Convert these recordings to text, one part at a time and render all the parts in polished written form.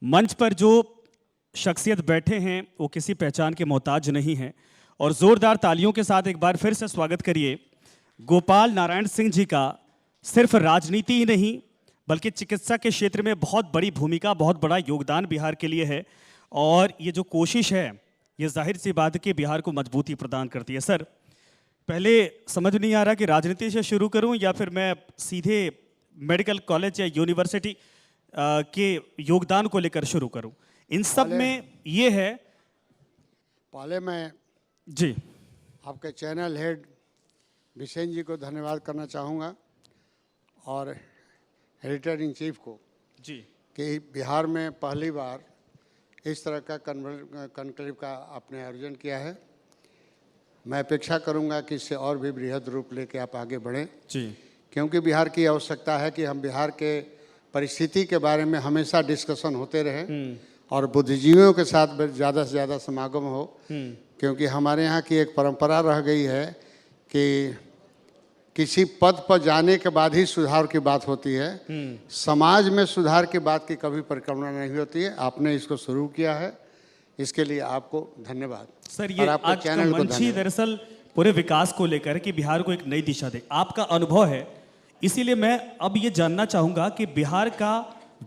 मंच पर जो शख्सियत बैठे हैं वो किसी पहचान के मोहताज नहीं हैं और जोरदार तालियों के साथ एक बार फिर से स्वागत करिए गोपाल नारायण सिंह जी का। सिर्फ राजनीति ही नहीं बल्कि चिकित्सा के क्षेत्र में बहुत बड़ी भूमिका, बहुत बड़ा योगदान बिहार के लिए है और ये जो कोशिश है ये जाहिर सी बात है कि बिहार को मजबूती प्रदान करती है। सर, पहले समझ नहीं आ रहा कि राजनीति से शुरू करूं या फिर मैं सीधे मेडिकल कॉलेज या यूनिवर्सिटी के योगदान को लेकर शुरू करूं। इन सब में ये है। पहले मैं जी आपके चैनल हेड बिसेन जी को धन्यवाद करना चाहूँगा और एडिटर इन चीफ को जी कि बिहार में पहली बार इस तरह का कॉन्क्लेव का आपने आयोजन किया है। मैं अपेक्षा करूंगा कि इससे और भी बृहद रूप लेके आप आगे बढ़ें जी, क्योंकि बिहार की आवश्यकता है कि हम बिहार के परिस्थिति के बारे में हमेशा डिस्कशन होते रहे और बुद्धिजीवियों के साथ ज़्यादा से ज़्यादा समागम हो, क्योंकि हमारे यहाँ की एक परंपरा रह गई है कि किसी पद पर जाने के बाद ही सुधार की बात होती है। समाज में सुधार की बात की कभी परिकल्पना नहीं होती है। आपने इसको शुरू किया है, इसके लिए आपको धन्यवाद। सर ये आज का मंच ही दरअसल पूरे विकास को लेकर कि बिहार को एक नई दिशा दे, आपका अनुभव है। इसीलिए मैं अब ये जानना चाहूंगा कि बिहार का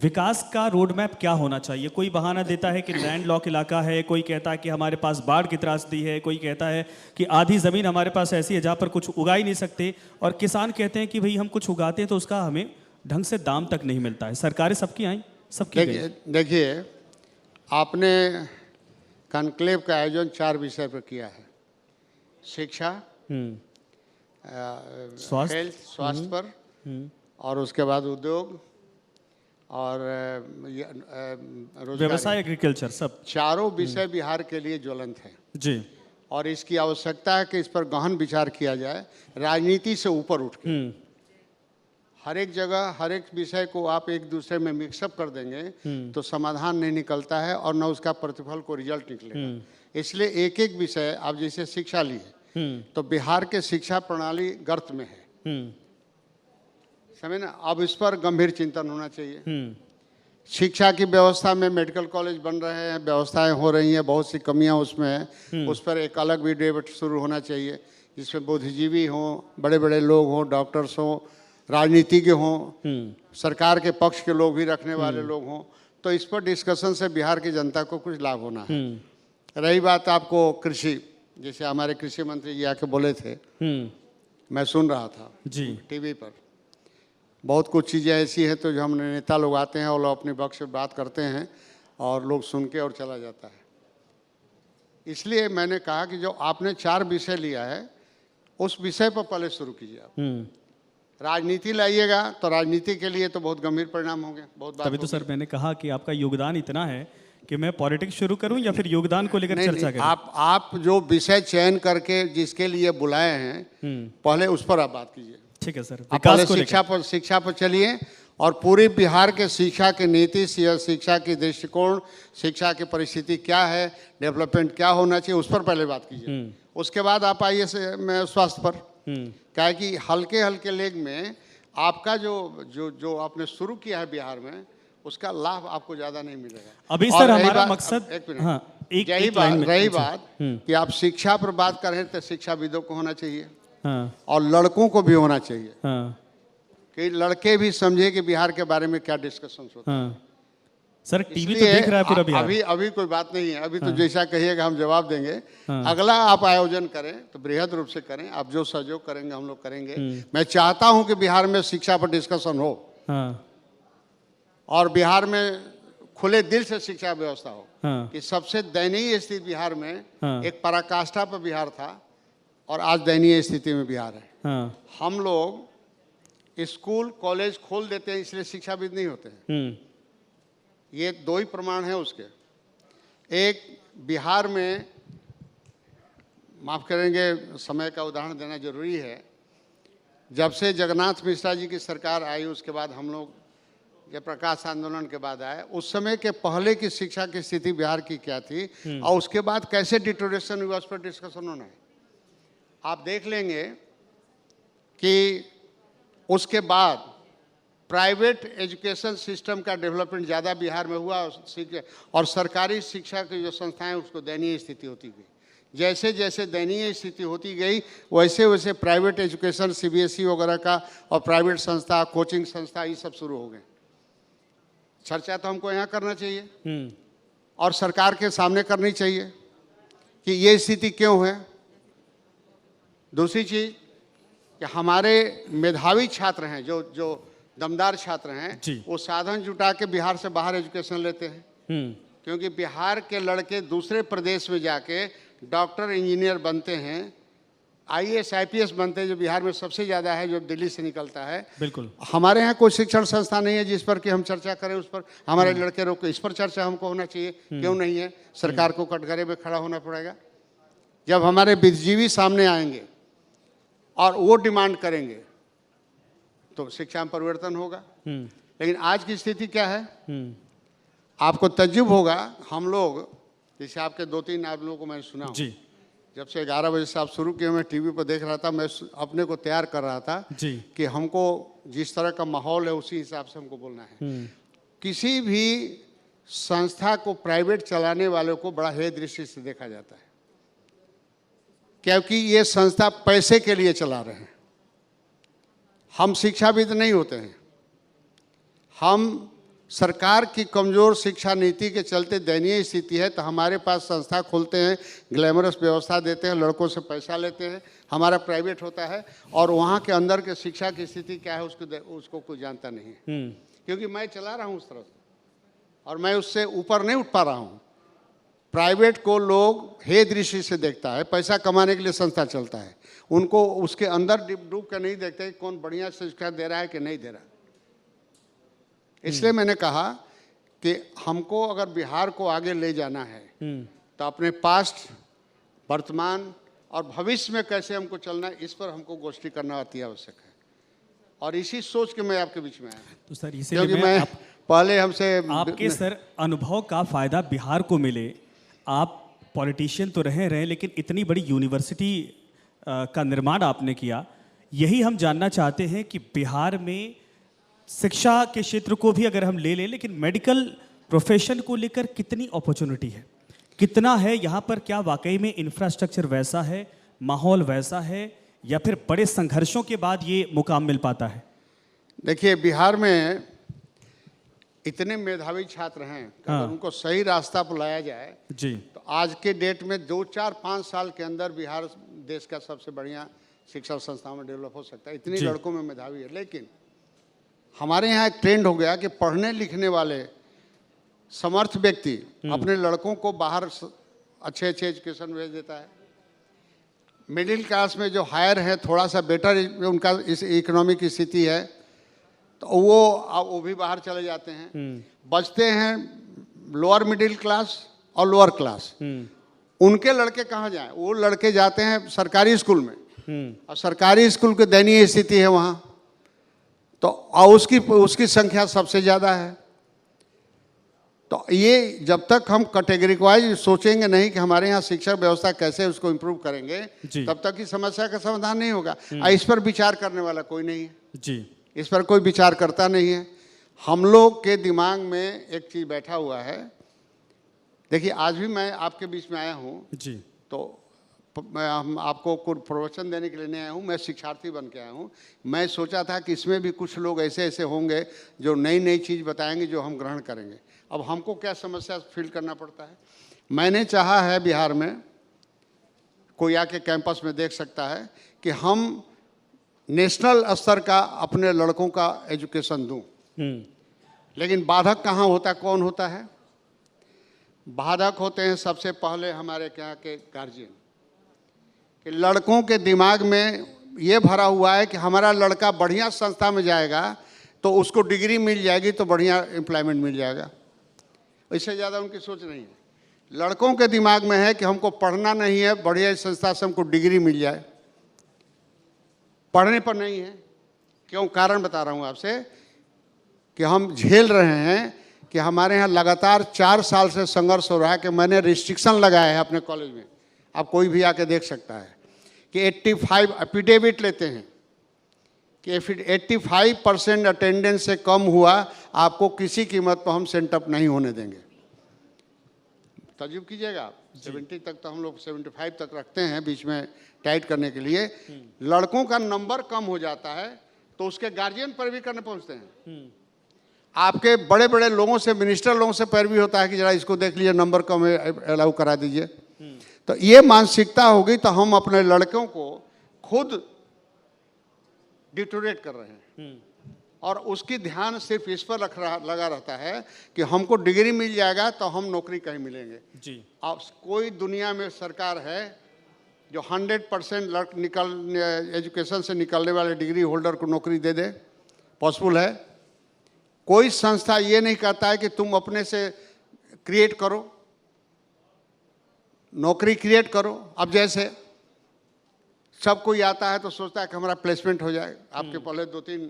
विकास का रोड मैप क्या होना चाहिए। कोई बहाना देता है कि लैंड लॉक इलाका है, कोई कहता है कि हमारे पास बाढ़ की त्रासदी है, कोई कहता है कि आधी ज़मीन हमारे पास ऐसी है जहाँ पर कुछ उगा ही नहीं सकते और किसान कहते हैं कि भाई हम कुछ उगाते हैं तो उसका हमें ढंग से दाम तक नहीं मिलता है। सरकारें सबकी आई, सबकी गई। देखिए, आपने कॉन्क्लेव का आयोजन 4 विषय पर किया है। शिक्षा, स्वास्थ्य पर और उसके बाद उद्योग और व्यवसाय, एग्रीकल्चर, सब चारों विषय बिहार के लिए ज्वलंत हैं जी। और इसकी आवश्यकता है कि इस पर गहन विचार किया जाए, राजनीति से ऊपर उठ के। हर एक जगह हर एक विषय को आप एक दूसरे में मिक्सअप कर देंगे तो समाधान नहीं निकलता है और न उसका प्रतिफल को रिजल्ट निकलेगा। इसलिए एक एक विषय, आप जैसे शिक्षा लिए तो बिहार के शिक्षा प्रणाली गर्त में है, समझे ना। अब इस पर गंभीर चिंतन होना चाहिए। शिक्षा की व्यवस्था में मेडिकल कॉलेज बन रहे हैं, व्यवस्थाएं हो रही हैं, बहुत सी कमियां उसमें हैं। उस पर एक अलग भी डिबेट शुरू होना चाहिए जिसमें बुद्धिजीवी हों, बड़े बड़े लोग हों, डॉक्टर्स हों, राजनीतिज्ञ हों, सरकार के पक्ष के लोग भी रखने वाले लोग हों। तो इस पर डिस्कशन से बिहार की जनता को कुछ लाभ होना है। रही बात आपको कृषि, जैसे हमारे कृषि मंत्री जी आके बोले थे, मैं सुन रहा था जी टीवी पर। बहुत कुछ चीज़ें ऐसी हैं तो जो हम नेता लोग आते हैं और लोग अपने पक्ष से बात करते हैं और लोग सुन के और चला जाता है। इसलिए मैंने कहा कि जो आपने 4 विषय लिया है उस विषय पर पहले शुरू कीजिए। आप राजनीति लाइएगा तो राजनीति के लिए तो बहुत गंभीर परिणाम होंगे, बहुत बात। तभी तो सर मैंने कहा कि आपका योगदान इतना है कि मैं पॉलिटिक्स शुरू करूं या फिर योगदान को लेकर चर्चा करूं। आप जो विषय चयन करके जिसके लिए बुलाए हैं पहले उस पर आप बात कीजिए। ठीक है सर, पहले शिक्षा पर चलिए और पूरे बिहार के शिक्षा की नीति, शिक्षा की दृष्टिकोण, शिक्षा की परिस्थिति क्या है, डेवलपमेंट क्या होना चाहिए, उस पर पहले बात कीजिए। उसके बाद आप आइए स्वास्थ्य पर। क्या है कि हल्के हल्के लेग में आपका जो आपने शुरू किया है बिहार में, उसका लाभ आपको ज्यादा नहीं मिलेगा। अभी सर हमारा मकसद रही बात कि आप शिक्षा पर बात कर रहे हैं तो शिक्षाविदों को होना चाहिए और लड़कों को भी होना चाहिए कि लड़के भी समझे कि बिहार के बारे में क्या डिस्कशन होता है। सर टीवी तो देख रहा है पूरा बिहार। अभी कोई बात नहीं है, अभी तो जैसा कहिएगा हम जवाब देंगे। अगला आप आयोजन करें तो बृहद रूप से करें, आप जो सहयोग करेंगे हम लोग करेंगे। मैं चाहता हूं कि बिहार में शिक्षा पर डिस्कशन हो और बिहार में खुले दिल से शिक्षा व्यवस्था हो। कि सबसे दयनीय स्थिति बिहार में एक पराकाष्ठा पर बिहार था और आज दयनीय स्थिति में बिहार है। हम लोग स्कूल कॉलेज खोल देते हैं इसलिए शिक्षाविद नहीं होते हैं। ये 2 ही प्रमाण है उसके। एक, बिहार में, माफ करेंगे समय का उदाहरण देना जरूरी है, जब से जगन्नाथ मिश्रा जी की सरकार आई उसके बाद हम लोग जब प्रकाश आंदोलन के बाद आए, उस समय के पहले की शिक्षा की स्थिति बिहार की क्या थी और उसके बाद कैसे डिटोरेशन हुआ उस पर डिस्कशन होना है। आप देख लेंगे कि उसके बाद प्राइवेट एजुकेशन सिस्टम का डेवलपमेंट ज़्यादा बिहार में हुआ और सरकारी शिक्षा की जो संस्थाएं उसको दयनीय स्थिति होती गई। जैसे जैसे दयनीय स्थिति होती गई वैसे वैसे प्राइवेट एजुकेशन सीबीएसई वगैरह का और प्राइवेट संस्था, कोचिंग संस्था, ये सब शुरू हो गए। चर्चा तो हमको यहाँ करना चाहिए और सरकार के सामने करनी चाहिए कि ये स्थिति क्यों है। दूसरी चीज कि हमारे मेधावी छात्र हैं, जो दमदार छात्र हैं, वो साधन जुटा के बिहार से बाहर एजुकेशन लेते हैं, क्योंकि बिहार के लड़के दूसरे प्रदेश में जाके डॉक्टर इंजीनियर बनते हैं, आईएएस आईपीएस बनते हैं, जो बिहार में सबसे ज़्यादा है, जो दिल्ली से निकलता है। बिल्कुल। हमारे यहाँ कोई शिक्षण संस्था नहीं है जिस पर कि हम चर्चा करें, उस पर हमारे लड़के रोक, इस पर चर्चा हमको होना चाहिए। क्यों नहीं है? सरकार को कटघरे में खड़ा होना पड़ेगा। जब हमारे विद्याजीवी सामने आएंगे और वो डिमांड करेंगे तो शिक्षा में परिवर्तन होगा। लेकिन आज की स्थिति क्या है? आपको तज्जुब होगा, हम लोग जैसे आपके 2-3 आप लोगों को मैंने सुना जी, जब से 11 बजे से आप शुरू किए, मैं टीवी पर देख रहा था, मैं अपने को तैयार कर रहा था जी, कि हमको जिस तरह का माहौल है उसी हिसाब से हमको बोलना है। किसी भी संस्था को प्राइवेट चलाने वालों को बड़ा हेय दृष्टि से देखा जाता है, क्योंकि ये संस्था पैसे के लिए चला रहे हैं। हम शिक्षाविद नहीं होते हैं, हम सरकार की कमज़ोर शिक्षा नीति के चलते दयनीय स्थिति है तो हमारे पास संस्था खोलते हैं, ग्लैमरस व्यवस्था देते हैं, लड़कों से पैसा लेते हैं, हमारा प्राइवेट होता है और वहाँ के अंदर के शिक्षा की स्थिति क्या है उसको कोई जानता नहीं है। क्योंकि मैं चला रहा हूँ उस तरह से और मैं उससे ऊपर नहीं उठ पा रहा हूँ। प्राइवेट को लोग हेय दृष्टि से देखता है, पैसा कमाने के लिए संस्था चलता है, उनको उसके अंदर डूब कर नहीं देखते कौन बढ़िया शिक्षा दे रहा है कि नहीं दे रहा। इसलिए मैंने कहा कि हमको अगर बिहार को आगे ले जाना है तो अपने पास्ट, वर्तमान और भविष्य में कैसे हमको चलना है, इस पर हमको गोष्ठी करना अति आवश्यक है। और इसी सोच के मैं आपके बीच में आया। तो सर क्योंकि मैं पहले हमसे आपके सर अनुभव का फायदा बिहार को मिले। आप पॉलिटिशियन तो रहे लेकिन इतनी बड़ी यूनिवर्सिटी का निर्माण आपने किया। यही हम जानना चाहते हैं कि बिहार में शिक्षा के क्षेत्र को भी अगर हम ले लें, लेकिन मेडिकल प्रोफेशन को लेकर कितनी अपॉर्चुनिटी है, कितना है यहाँ पर? क्या वाकई में इंफ्रास्ट्रक्चर वैसा है, माहौल वैसा है, या फिर बड़े संघर्षों के बाद ये मुकाम मिल पाता है? देखिए, बिहार में इतने मेधावी छात्र हैं, अगर उनको सही रास्ता पर लाया जाए जी, तो आज के डेट में 2-4-5 साल के अंदर बिहार देश का सबसे बढ़िया शिक्षा संस्थाओं में डेवलप हो सकता है। इतनी लड़कों में मेधावी है। लेकिन हमारे यहाँ एक ट्रेंड हो गया कि पढ़ने लिखने वाले समर्थ व्यक्ति अपने लड़कों को बाहर अच्छे एजुकेशन भेज देता है। मिडिल क्लास में जो हायर है, थोड़ा सा बेटर उनका इस इकोनॉमी की स्थिति है, तो वो भी बाहर चले जाते हैं। बचते हैं लोअर मिडिल क्लास और लोअर क्लास। उनके लड़के कहाँ जाएं? वो लड़के जाते हैं सरकारी स्कूल में, और सरकारी स्कूल की दयनीय स्थिति है वहाँ, तो और उसकी संख्या सबसे ज़्यादा है। तो ये जब तक हम कैटेगरिक वाइज सोचेंगे नहीं कि हमारे यहाँ शिक्षा व्यवस्था कैसे उसको इम्प्रूव करेंगे, तब तक इस समस्या का समाधान नहीं होगा। इस पर विचार करने वाला कोई नहीं है जी, इस पर कोई विचार करता नहीं है। हम लोग के दिमाग में एक चीज़ बैठा हुआ है। देखिए, आज भी मैं आपके बीच में आया हूँ जी, तो हम आपको कुछ प्रवचन देने के लिए नहीं आया हूँ, मैं शिक्षार्थी बन के आया हूँ। मैं सोचा था कि इसमें भी कुछ लोग ऐसे ऐसे होंगे जो नई नई चीज़ बताएंगे जो हम ग्रहण करेंगे। अब हमको क्या समस्या फील करना पड़ता है, मैंने चाहा है बिहार में कोई आके कैंपस में देख सकता है कि हम नेशनल स्तर का अपने लड़कों का एजुकेशन दूं। लेकिन बाधक कहाँ होता, कौन होता है? बाधक होते हैं सबसे पहले हमारे यहाँ के गार्जियन। कि लड़कों के दिमाग में ये भरा हुआ है कि हमारा लड़का बढ़िया संस्था में जाएगा तो उसको डिग्री मिल जाएगी तो बढ़िया एम्प्लॉयमेंट मिल जाएगा। इससे ज़्यादा उनकी सोच नहीं है। लड़कों के दिमाग में है कि हमको पढ़ना नहीं है, बढ़िया संस्था से हमको डिग्री मिल जाए। पढ़ने पर नहीं है। क्यों? कारण बता रहा हूँ आपसे कि हम झेल रहे हैं कि हमारे यहाँ लगातार 4 साल से संघर्ष हो रहा है कि मैंने रिस्ट्रिक्शन लगाया है अपने कॉलेज में, आप कोई भी आके देख सकता है कि 85 एफिडेविट लेते हैं कि फिर 85% अटेंडेंस से कम हुआ, आपको किसी कीमत पर हम सेंटअप नहीं होने देंगे। तजुब कीजिएगा आप, 70 तक तो हम लोग 75 तक रखते हैं बीच में टाइट करने के लिए। लड़कों का नंबर कम हो जाता है तो उसके गार्जियन पर भी करने पहुंचते हैं। आपके बड़े बड़े लोगों से, मिनिस्टर लोगों से पैरवी होता है कि जरा इसको देख लीजिए, नंबर कम है, अलाउ करा दीजिए। तो ये मानसिकता होगी तो हम अपने लड़कों को खुद डिटोरेट कर रहे हैं और उसकी ध्यान सिर्फ इस पर लगा रहता है कि हमको डिग्री मिल जाएगा तो हम नौकरी कहीं मिलेंगे जी। अब कोई दुनिया में सरकार है जो 100% एजुकेशन से निकलने वाले डिग्री होल्डर को नौकरी दे दे? पॉसिबल है? कोई संस्था ये नहीं कहता है कि तुम अपने से क्रिएट करो, नौकरी क्रिएट करो। अब जैसे सब कोई आता है तो सोचता है कि हमारा प्लेसमेंट हो जाए। आपके पहले 2-3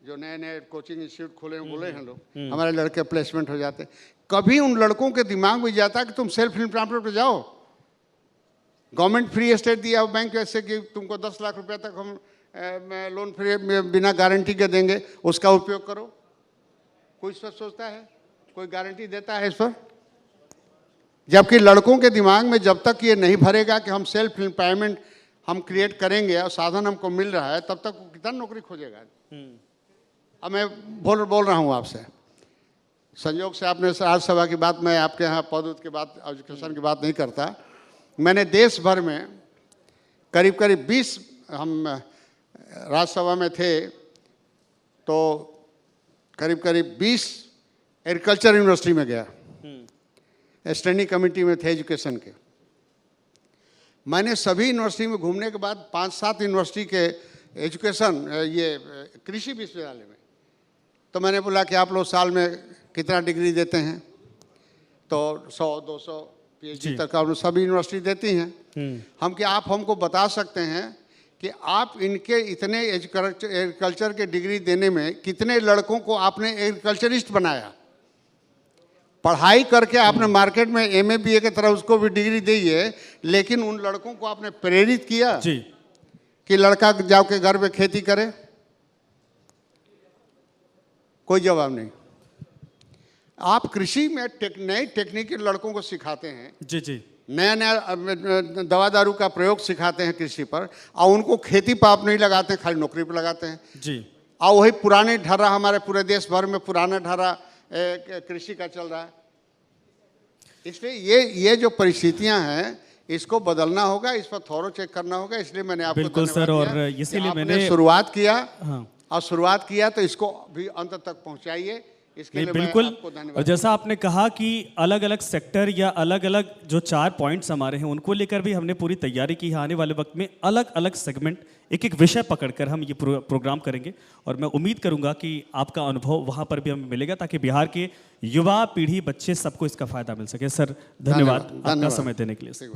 जो नए नए कोचिंग इंस्टीट्यूट खोले बोले हैं लोग, हमारे लड़के प्लेसमेंट हो जाते। कभी उन लड़कों के दिमाग में जाता है कि तुम सेल्फ एम्प्लॉयमेंट पे जाओ? गवर्नमेंट फ्री एस्टेट दिया हो बैंक ऐसे कि तुमको 10 लाख रुपए तक हम लोन फ्री बिना गारंटी के देंगे, उसका उपयोग करो। कोई इस पर सोचता है? कोई गारंटी देता है इस पर? जबकि लड़कों के दिमाग में जब तक ये नहीं भरेगा कि हम सेल्फ एम्प्लॉयमेंट हम क्रिएट करेंगे और साधन हमको मिल रहा है, तब तक वो कितना नौकरी खोजेगा। अब मैं बोल रहा हूँ आपसे, संयोग से आपने आज सभा की बात, मैं आपके यहाँ पद की बात, एजुकेशन की बात नहीं करता। मैंने देश भर में करीब करीब 20, हम राज्यसभा में थे तो करीब करीब 20 एग्रीकल्चर यूनिवर्सिटी में गया, स्टैंडिंग कमेटी में थे एजुकेशन के। मैंने सभी यूनिवर्सिटी में घूमने के बाद 5-7 यूनिवर्सिटी के एजुकेशन, ये कृषि विश्वविद्यालय में, तो मैंने बोला कि आप लोग साल में कितना डिग्री देते हैं? तो 100-200 PhD तक आप सभी यूनिवर्सिटी देती हैं। हम कि आप हमको बता सकते हैं कि आप इनके इतने एग्रीकल्चर के डिग्री देने में कितने लड़कों को आपने एग्रीकल्चरिस्ट बनाया? पढ़ाई करके आपने मार्केट में MA BA की तरह उसको भी डिग्री दी है, लेकिन उन लड़कों को आपने प्रेरित किया जी कि लड़का जाके घर में खेती करे? कोई जवाब नहीं। आप कृषि में नई टेक्निक लड़कों को सिखाते हैं, जी जी, नया नया दवा दारू का प्रयोग सिखाते हैं कृषि पर, और उनको खेती पर आप नहीं लगाते हैं, खाली नौकरी पर लगाते हैं जी। और वही पुराने ढर्रा, हमारे पूरे देश भर में पुराना ढर्रा कृषि का चल रहा है। इसलिए ये जो परिस्थितियां हैं, इसको बदलना होगा, इस पर थोड़ा चेक करना होगा। इसलिए मैंने आपको बिल्कुल सर, और इसीलिए मैंने शुरुआत किया। हाँ। और शुरुआत किया तो इसको भी अंत तक पहुंचाइए, इसके लिए बिल्कुल। मैं आपको धन्यवाद। और जैसा आपने कहा कि अलग अलग सेक्टर या अलग अलग जो 4 पॉइंट्स हमारे हैं, उनको लेकर भी हमने पूरी तैयारी की है। आने वाले वक्त में अलग अलग सेगमेंट, एक एक विषय पकड़कर हम ये प्रोग्राम करेंगे, और मैं उम्मीद करूंगा कि आपका अनुभव वहां पर भी हमें मिलेगा, ताकि बिहार के युवा पीढ़ी, बच्चे, सबको इसका फायदा मिल सके। सर धन्यवाद आपका समय देने के लिए।